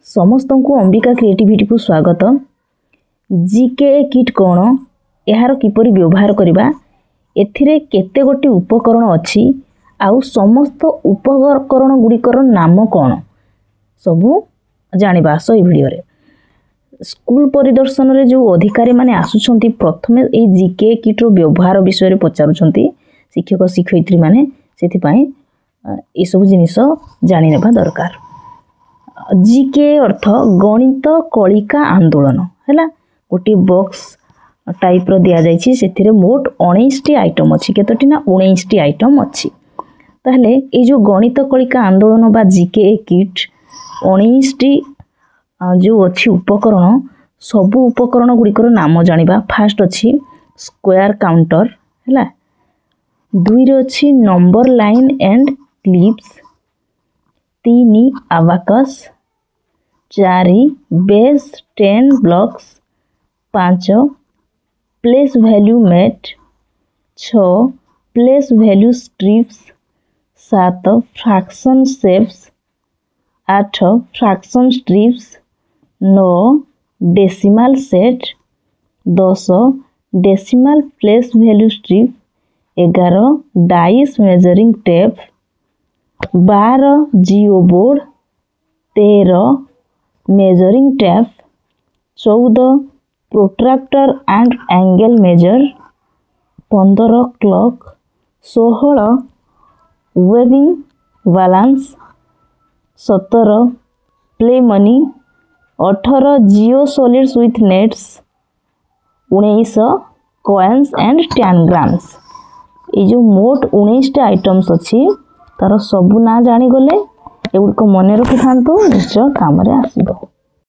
समस्त को अंबिका क्रिएटिविटी को स्वागत। जीके किट कौन, यार किपरि व्यवहार करबा, एथिरे केते गोटी उपकरण अछि आउ समस्त उपकरण गुड़िकर नाम कौन सबू जानिबा सही भिडियो रे। स्कूल परिदर्शन रे जो अधिकारी माने आसुछंती प्रथमे ए जीके किट रो व्यवहार विषय रे पचारुछंती शिक्षक शिक्षयित्री माने, सेति पई ए सब जिनिस जानि नेबा दरकार। जीके अर्थ गणित कलिका आंदोलन हैला, गोटे बॉक्स टाइप रो दिया जायछि, सेथिरे मोट 19 टी आइटम अछि। केतोटी ना 19 टी आइटम अछि। ताहले ए जो गणित कलिका आंदोलन बा जीके किट 19 टी जो अछि उपकरण, सबु उपकरण गुड़िकर नाम जानिबा। फास्ट अछि स्क्वायर काउंटर हैला, दुई रो अछि number line and clips, 3 abacus, 4 base 10 blocks, 5 place value mat, 6 place value strips, 7 fraction shapes, 8 fraction strips, 9 decimal set, 10 decimal place value strip, 11 dice measuring tape, 12 geoboard, 13 measuring tape, 14 protractor and angle measure, 15 clock, 16 weighing balance, 17 play money, 18 Jio solids with nets, 19 coins and tangrams. ये जो मोट 19 items अच्छी तार सबू ना जानी गले एगुड़ को मन रखि था निश्चय काम रे आसीबो।